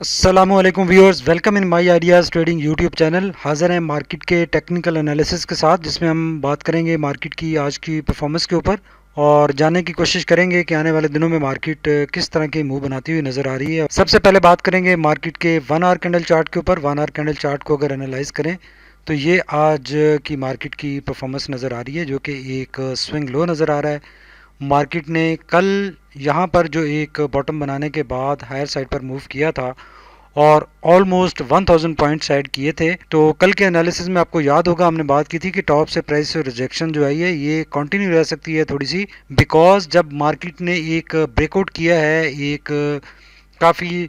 अस्सलामुअलैकुम viewers, welcome in my ideas trading YouTube channel. हाज़िर हैं मार्केट के टेक्निकल एनालिसिस के साथ, जिसमें हम बात करेंगे मार्केट की आज की परफॉर्मेंस के ऊपर और जानने की कोशिश करेंगे कि आने वाले दिनों में मार्केट किस तरह के मूव बनाती हुई नज़र आ रही है। सबसे पहले बात करेंगे मार्केट के 1 आवर कैंडल चार्ट के ऊपर। 1 आवर कैंडल चार्ट को अगर एनालाइज करें तो ये आज की मार्केट की परफॉर्मेंस नज़र आ रही है, जो कि एक स्विंग लो नज़र आ रहा है। मार्केट ने कल यहाँ पर जो एक बॉटम बनाने के बाद हायर साइड पर मूव किया था और ऑलमोस्ट 1000 पॉइंट्स ऐड किए थे। तो कल के एनालिसिस में आपको याद होगा हमने बात की थी कि टॉप से प्राइस से रिजेक्शन जो आई है ये कंटिन्यू रह सकती है थोड़ी सी, बिकॉज जब मार्केट ने एक ब्रेकआउट किया है, एक काफ़ी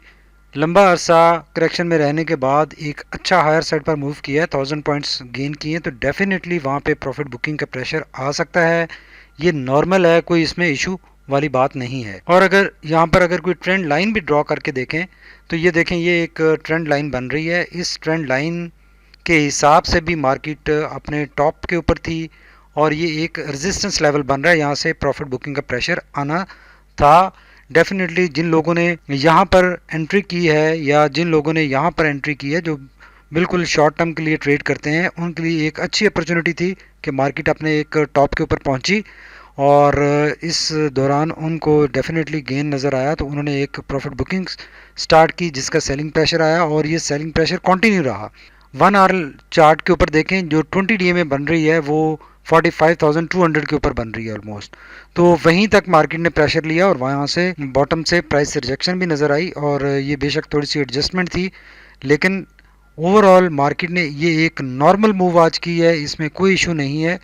लंबा अरसा करेक्शन में रहने के बाद एक अच्छा हायर साइड पर मूव किया है, 1000 पॉइंट्स गेन किए हैं, तो डेफिनेटली वहाँ पे प्रॉफिट बुकिंग का प्रेशर आ सकता है। ये नॉर्मल है, कोई इसमें इशू वाली बात नहीं है। और अगर यहाँ पर अगर कोई ट्रेंड लाइन भी ड्रॉ करके देखें तो ये देखें, ये एक ट्रेंड लाइन बन रही है। इस ट्रेंड लाइन के हिसाब से भी मार्केट अपने टॉप के ऊपर थी और ये एक रेजिस्टेंस लेवल बन रहा है, यहाँ से प्रॉफिट बुकिंग का प्रेशर आना था। डेफिनेटली जिन लोगों ने यहाँ पर एंट्री की है या जिन लोगों ने यहाँ पर एंट्री की है, जो बिल्कुल शॉर्ट टर्म के लिए ट्रेड करते हैं, उनके लिए एक अच्छी अपॉर्चुनिटी थी कि मार्केट अपने एक टॉप के ऊपर पहुंची और इस दौरान उनको डेफिनेटली गेन नज़र आया, तो उन्होंने एक प्रॉफिट बुकिंग स्टार्ट की जिसका सेलिंग प्रेशर आया और ये सेलिंग प्रेशर कंटिन्यू रहा। 1 आवर चार्ट के ऊपर देखें, जो 20 डीए में बन रही है वो 45,200 के ऊपर बन रही है ऑलमोस्ट, तो वहीं तक मार्केट ने प्रेशर लिया और वहाँ से बॉटम से प्राइस रिजेक्शन भी नज़र आई और ये बेशक थोड़ी सी एडजस्टमेंट थी, लेकिन ओवरऑल मार्केट ने ये एक नॉर्मल मूव आज की है, इसमें कोई इशू नहीं है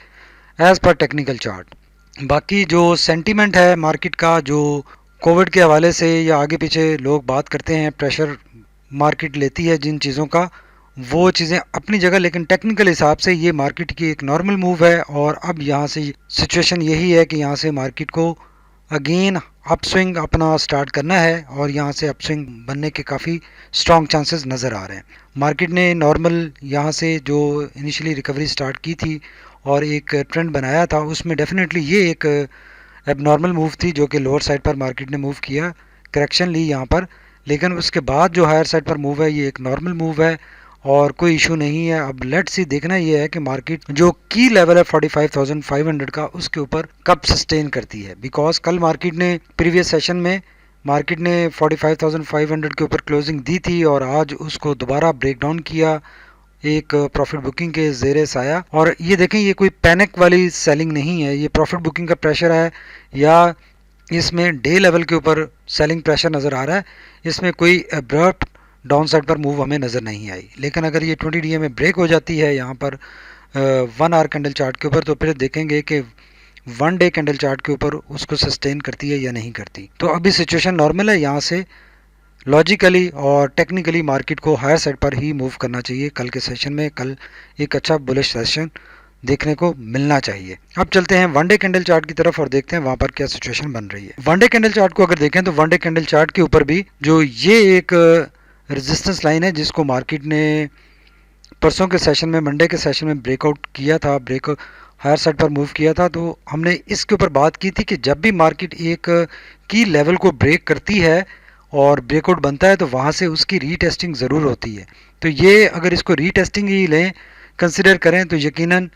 एज़ पर टेक्निकल चार्ट। बाकी जो सेंटीमेंट है मार्केट का, जो कोविड के हवाले से या आगे पीछे लोग बात करते हैं, प्रेशर मार्केट लेती है जिन चीज़ों का, वो चीज़ें अपनी जगह, लेकिन टेक्निकल हिसाब से ये मार्केट की एक नॉर्मल मूव है और अब यहाँ से सिचुएशन यही है कि यहाँ से मार्केट को अगेन अपस्विंग अपना स्टार्ट करना है और यहाँ से अपस्विंग बनने के काफ़ी स्ट्रॉन्ग चांसेस नज़र आ रहे हैं। मार्केट ने नॉर्मल यहाँ से जो इनिशियली रिकवरी स्टार्ट की थी और एक ट्रेंड बनाया था, उसमें डेफिनेटली ये एक एबनॉर्मल मूव थी जो कि लोअर साइड पर मार्केट ने मूव किया, करेक्शन ली यहाँ पर, लेकिन उसके बाद जो हायर साइड पर मूव है ये एक नॉर्मल मूव है और कोई इशू नहीं है। अब लेट्स सी, देखना ये है कि मार्केट जो की लेवल है 45,500 का उसके ऊपर कब सस्टेन करती है, बिकॉज कल मार्केट ने प्रीवियस सेशन में मार्केट ने 45,500 के ऊपर क्लोजिंग दी थी और आज उसको दोबारा ब्रेक डाउन किया एक प्रॉफिट बुकिंग के ज़ेरे साया। और ये देखें, ये कोई पैनिक वाली सेलिंग नहीं है, ये प्रॉफिट बुकिंग का प्रेशर है या इसमें डे लेवल के ऊपर सेलिंग प्रेशर नज़र आ रहा है। इसमें कोई अब्रप्ट डाउन साइड पर मूव हमें नज़र नहीं आई, लेकिन अगर ये 20 डीए में ब्रेक हो जाती है यहाँ पर 1 आवर कैंडल चार्ट के ऊपर, तो फिर देखेंगे कि 1 डे कैंडल चार्ट के ऊपर उसको सस्टेन करती है या नहीं करती। तो अभी सिचुएशन नॉर्मल है, यहाँ से लॉजिकली और टेक्निकली मार्केट को हायर साइड पर ही मूव करना चाहिए। कल के सेशन में कल एक अच्छा बुलिश सेशन देखने को मिलना चाहिए। अब चलते हैं 1 डे कैंडल चार्ट की तरफ और देखते हैं वहां पर क्या सिचुएशन बन रही है। 1 डे कैंडल चार्ट को अगर देखें तो 1 डे कैंडल चार्ट के ऊपर भी जो ये एक रेजिस्टेंस लाइन है जिसको मार्केट ने परसों के सेशन में, मंडे के सेशन में ब्रेकआउट किया था, ब्रेक हायर साइड पर मूव किया था, तो हमने इसके ऊपर बात की थी कि जब भी मार्केट एक की लेवल को ब्रेक करती है और ब्रेकआउट बनता है तो वहाँ से उसकी रीटेस्टिंग ज़रूर होती है। तो ये अगर इसको रीटेस्टिंग ही लें, कंसिडर करें, तो यकीनन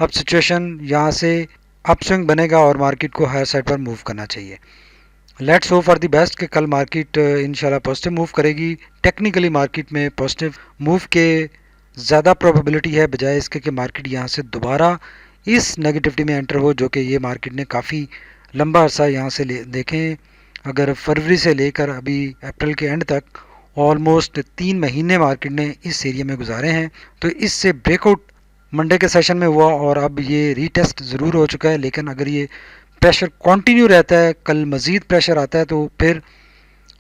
अब सिचुएशन यहाँ से अपस्विंग बनेगा और मार्केट को हायर साइड पर मूव करना चाहिए। Let's hope for the best कि कल मार्केट इंशाल्लाह पॉजिटिव मूव करेगी। टेक्निकली मार्केट में पॉजिटिव मूव के ज़्यादा प्रोबेबिलिटी है बजाय इसके कि मार्केट यहाँ से दोबारा इस नेगेटिविटी में एंटर हो, जो कि ये मार्केट ने काफ़ी लंबा अरसा यहाँ से देखें, अगर फरवरी से लेकर अभी अप्रैल के एंड तक ऑलमोस्ट 3 महीने मार्केट ने इस एरिया में गुजारे हैं। तो इससे ब्रेकआउट मंडे के सेशन में हुआ और अब ये रीटेस्ट ज़रूर हो चुका है, लेकिन अगर ये प्रेशर कंटिन्यू रहता है, कल मज़ीद प्रेशर आता है, तो फिर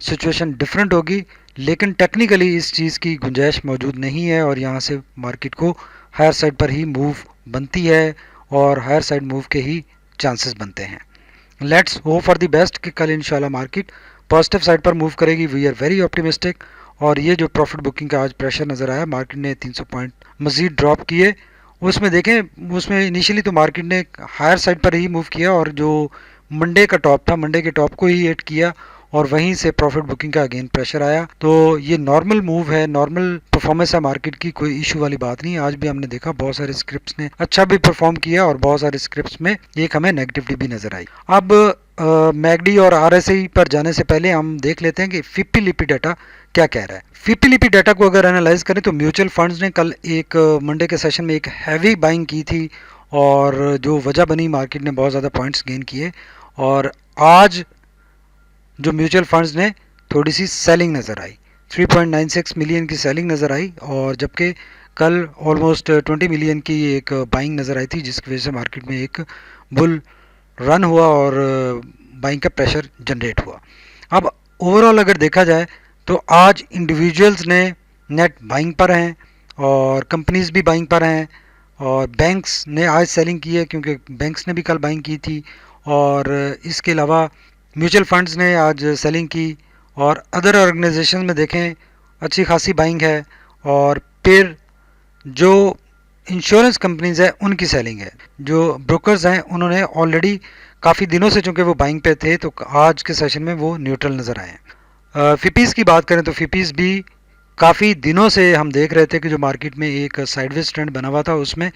सिचुएशन डिफरेंट होगी। लेकिन टेक्निकली इस चीज़ की गुंजाइश मौजूद नहीं है और यहाँ से मार्केट को हायर साइड पर ही मूव बनती है और हायर साइड मूव के ही चांसेस बनते हैं। Let's hope for the best कि कल इंशाल्लाह मार्केट पॉजिटिव साइड पर मूव करेगी। We are very optimistic. और ये जो प्रॉफिट बुकिंग का आज प्रेशर नज़र आया, मार्केट ने 300 पॉइंट मज़ीद ड्रॉप किए, उसमें देखें, उसमें इनिशियली तो मार्केट ने हायर साइड पर ही मूव किया और जो मंडे का टॉप था, मंडे के टॉप को ही हिट किया और वहीं से प्रॉफिट बुकिंग का अगेन प्रेशर आया। तो ये नॉर्मल मूव है, नॉर्मल परफॉर्मेंस है मार्केट की, कोई इशू वाली बात नहीं है। आज भी हमने देखा बहुत सारे स्क्रिप्ट्स ने अच्छा भी परफॉर्म किया और बहुत सारे स्क्रिप्ट्स में एक हमें नेगेटिविटी भी नजर आई। अब मैगडी और आरएसआई पर जाने से पहले हम देख लेते हैं कि फिप्पी लिपि डाटा क्या कह रहा है। फिप्पी लिपि डाटा को अगर एनालाइज करें तो म्यूचुअल फंड्स ने कल एक मंडे के सेशन में एक हैवी बाइंग की थी और जो वजह बनी मार्केट ने बहुत ज़्यादा पॉइंट्स गेन किए। और आज जो म्यूचुअल फंड्स ने थोड़ी सी सेलिंग नज़र आई, 3.96 मिलियन की सेलिंग नज़र आई, और जबकि कल ऑलमोस्ट 20 मिलियन की एक बाइंग नज़र आई थी, जिसकी वजह से मार्केट में एक बुल रन हुआ और बाइंग का प्रेशर जनरेट हुआ। अब ओवरऑल अगर देखा जाए तो आज इंडिविजुअल्स ने नेट बाइंग पर हैं और कंपनीज भी बाइंग पर हैं, और बैंक्स ने आज सेलिंग की है क्योंकि बैंक्स ने भी कल बाइंग की थी, और इसके अलावा म्यूचुअल फंड्स ने आज सेलिंग की, और अदर ऑर्गेनाइजेशन में देखें अच्छी खासी बाइंग है। और फिर जो इंश्योरेंस कंपनीज है उनकी सेलिंग है, जो ब्रोकर्स हैं उन्होंने ऑलरेडी काफ़ी दिनों से चूंकि वो बाइंग पे थे तो आज के सेशन में वो न्यूट्रल नज़र आए। फिपीज़ की बात करें तो फिपीज़ भी काफ़ी दिनों से हम देख रहे थे कि जो मार्केट में एक साइडवेज ट्रेंड बना हुआ था उसमें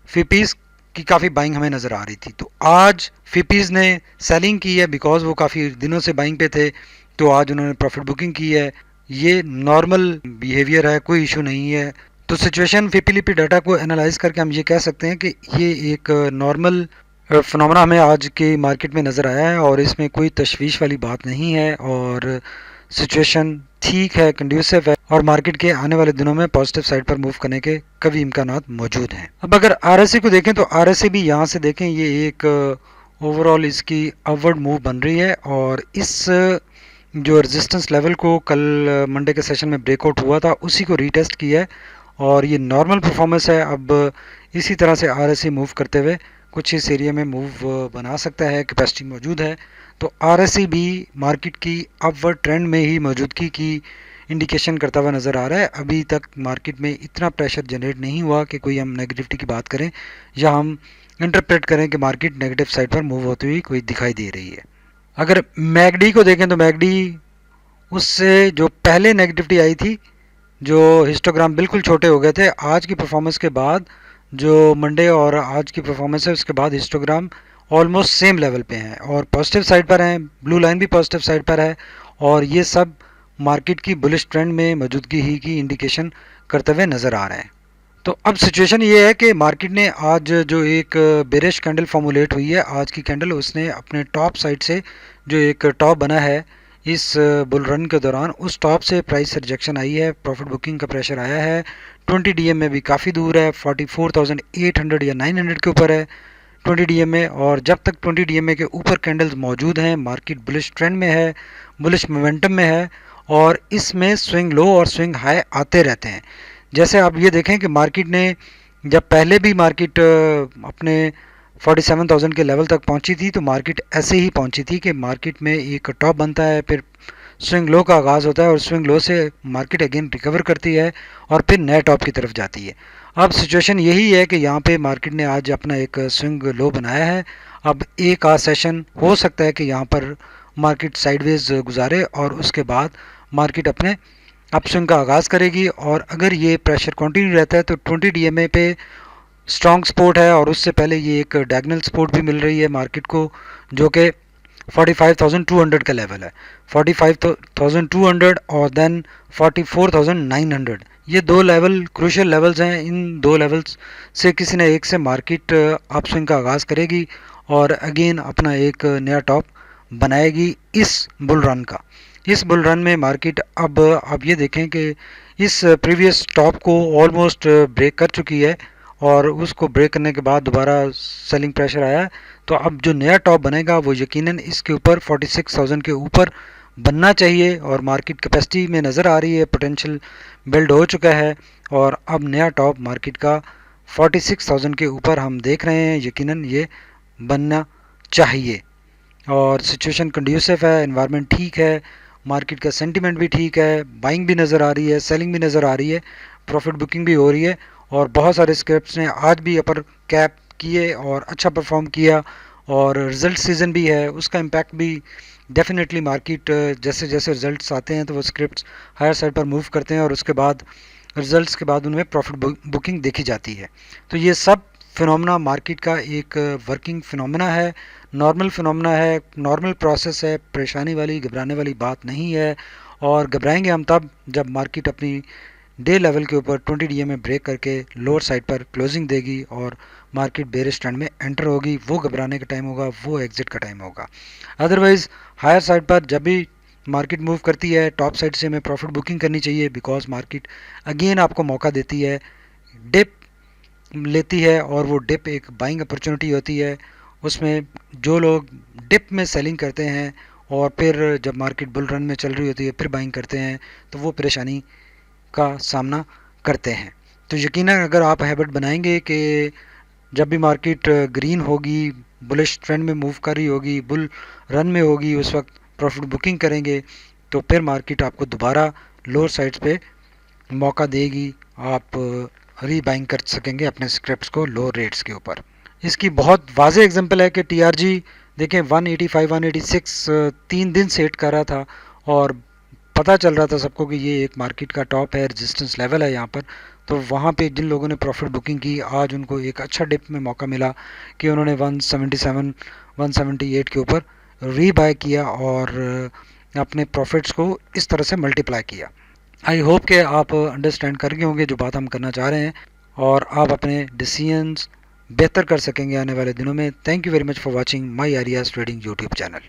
फिपीज़ की काफ़ी बाइंग हमें नज़र आ रही थी। तो आज फिपीज़ ने सेलिंग की है बिकॉज वो काफ़ी दिनों से बाइंग पे थे, तो आज उन्होंने प्रॉफिट बुकिंग की है। ये नॉर्मल बिहेवियर है, कोई इशू नहीं है। तो सिचुएशन फिप्पी लिपि डाटा को एनालाइज करके हम ये कह सकते हैं कि ये एक नॉर्मल फिनोमेना हमें आज के मार्केट में नज़र आया है और इसमें कोई तशवीश वाली बात नहीं है, और सिचुएशन ठीक है, कंड्यूसिव है, और मार्केट के आने वाले दिनों में पॉजिटिव साइड पर मूव करने के कभी इम्कानात मौजूद हैं। अब अगर आरएसआई को देखें तो आरएसआई भी यहाँ से देखें ये एक ओवरऑल इसकी अपवर्ड मूव बन रही है, और इस जो रेजिस्टेंस लेवल को कल मंडे के सेशन में ब्रेकआउट हुआ था उसी को रीटेस्ट किया है, और ये नॉर्मल परफॉर्मेंस है। अब इसी तरह से आरएसआई मूव करते हुए कुछ इस एरिया में मूव बना सकता है, कैपेसिटी मौजूद है। तो आरएसआई भी मार्केट की अपवर्ड ट्रेंड में ही मौजूदगी की इंडिकेशन करता हुआ नज़र आ रहा है। अभी तक मार्केट में इतना प्रेशर जनरेट नहीं हुआ कि कोई हम नेगेटिविटी की बात करें या हम इंटरप्रेट करें कि मार्केट नेगेटिव साइड पर मूव होती हुई कोई दिखाई दे रही है। अगर मैगडी को देखें तो मैगडी उससे जो पहले नेगेटिविटी आई थी, जो हिस्टोग्राम बिल्कुल छोटे हो गए थे, आज की परफॉर्मेंस के बाद जो मंडे और आज की परफॉर्मेंस है उसके बाद हिस्टोग्राम ऑलमोस्ट सेम लेवल पे हैं और पॉजिटिव साइड पर हैं। ब्लू लाइन भी पॉजिटिव साइड पर है, और ये सब मार्केट की बुलिश ट्रेंड में मौजूदगी ही की इंडिकेशन करते हुए नज़र आ रहे हैं। तो अब सिचुएशन ये है कि मार्केट ने आज जो एक बेरिश कैंडल फॉर्मुलेट हुई है, आज की कैंडल, उसने अपने टॉप साइड से जो एक टॉप बना है इस बुल रन के दौरान, उस टॉप से प्राइस रिजेक्शन आई है, प्रॉफिट बुकिंग का प्रेशर आया है। 20 डीएम में भी काफ़ी दूर है, 44,800 या 900 के ऊपर है 20 डीएम में, और जब तक 20 डीएम के ऊपर कैंडल्स मौजूद हैं मार्केट बुलिश ट्रेंड में है, बुलिश मोमेंटम में है, और इसमें स्विंग लो और स्विंग हाई आते रहते हैं। जैसे आप ये देखें कि मार्केट ने जब पहले भी मार्केट अपने 47,000 के लेवल तक पहुंची थी तो मार्केट ऐसे ही पहुंची थी कि मार्केट में एक टॉप बनता है, फिर स्विंग लो का आगाज़ होता है और स्विंग लो से मार्केट अगेन रिकवर करती है और फिर नए टॉप की तरफ जाती है। अब सिचुएशन यही है कि यहाँ पे मार्केट ने आज अपना एक स्विंग लो बनाया है। अब एक आध सेशन हो सकता है कि यहाँ पर मार्केट साइडवेज गुजारे और उसके बाद मार्केट अपने अपस्विंग का आगाज़ करेगी, और अगर ये प्रेशर कंटिन्यू रहता है तो 20 डीएमए पे स्ट्रॉन्ग सपोर्ट है, और उससे पहले ये एक डायगोनल सपोर्ट भी मिल रही है मार्केट को जो कि 45,200 का लेवल है। 45,200 और देन 44,900, ये दो लेवल क्रूशियल लेवल्स हैं। इन दो लेवल्स से किसी न एक से मार्केट अपस्विंग का आगाज़ करेगी और अगेन अपना एक नया टॉप बनाएगी इस बुल रन का। इस बुल रन में मार्केट अब आप ये देखें कि इस प्रीवियस टॉप को ऑलमोस्ट ब्रेक कर चुकी है, और उसको ब्रेक करने के बाद दोबारा सेलिंग प्रेशर आया। तो अब जो नया टॉप बनेगा वो यकीनन इसके ऊपर 46,000 के ऊपर बनना चाहिए, और मार्केट कैपेसिटी में नज़र आ रही है, पोटेंशियल बिल्ड हो चुका है, और अब नया टॉप मार्केट का 46,000 के ऊपर हम देख रहे हैं, यकीनन ये बनना चाहिए। और सिचुएशन कंड्यूसिव है, एनवायरनमेंट ठीक है, मार्केट का सेंटीमेंट भी ठीक है, बाइंग भी नज़र आ रही है, सेलिंग भी नज़र आ रही है, प्रॉफिट बुकिंग भी हो रही है, और बहुत सारे स्क्रिप्ट्स ने आज भी अपर कैप किए और अच्छा परफॉर्म किया, और रिजल्ट सीज़न भी है उसका इम्पैक्ट भी डेफिनेटली मार्केट जैसे जैसे रिजल्ट्स आते हैं तो वो स्क्रिप्ट्स हायर साइड पर मूव करते हैं और उसके बाद रिजल्ट्स के बाद उनमें प्रॉफिट बुकिंग देखी जाती है। तो ये सब फिनोमेना मार्केट का एक वर्किंग फिनोमेना है, नॉर्मल फिनोमेना है, नॉर्मल प्रोसेस है, परेशानी वाली घबराने वाली बात नहीं है। और घबराएंगे हम तब जब मार्केट अपनी डे लेवल के ऊपर 20 डीए में ब्रेक करके लोअर साइड पर क्लोजिंग देगी और मार्केट बेरिश ट्रेंड में एंटर होगी। वो घबराने का टाइम होगा, वो एग्जिट का टाइम होगा। अदरवाइज हायर साइड पर जब भी मार्केट मूव करती है टॉप साइड से हमें प्रॉफिट बुकिंग करनी चाहिए, बिकॉज मार्केट अगेन आपको मौका देती है, डिप लेती है और वो डिप एक बाइंग अपॉर्चुनिटी होती है। उसमें जो लोग डिप में सेलिंग करते हैं और फिर जब मार्केट बुल रन में चल रही होती है फिर बाइंग करते हैं, तो वो परेशानी का सामना करते हैं। तो यकीनन अगर आप हैबिट बनाएंगे कि जब भी मार्केट ग्रीन होगी, बुलिश ट्रेंड में मूव कर रही होगी, बुल रन में होगी, उस वक्त प्रॉफिट बुकिंग करेंगे, तो फिर मार्केट आपको दोबारा लोअर साइड्स पे मौका देगी। आप रीबाइंग कर सकेंगे अपने स्क्रिप्ट्स को लो रेट्स के ऊपर। इसकी बहुत वाज़ेह एग्जांपल है कि टीआरजी देखें 185 186 3 दिन सेट कर रहा था और पता चल रहा था सबको कि ये एक मार्केट का टॉप है, रेजिस्टेंस लेवल है यहाँ पर। तो वहाँ पे जिन लोगों ने प्रॉफिट बुकिंग की आज उनको एक अच्छा डिप में मौका मिला कि उन्होंने 177 178 के ऊपर रीबाय किया और अपने प्रॉफिट्स को इस तरह से मल्टीप्लाई किया। आई होप कि आप अंडरस्टैंड कर गए होंगे जो बात हम करना चाह रहे हैं और आप अपने डिसीजंस बेहतर कर सकेंगे आने वाले दिनों में। Thank you very much for watching my ideas trading YouTube channel.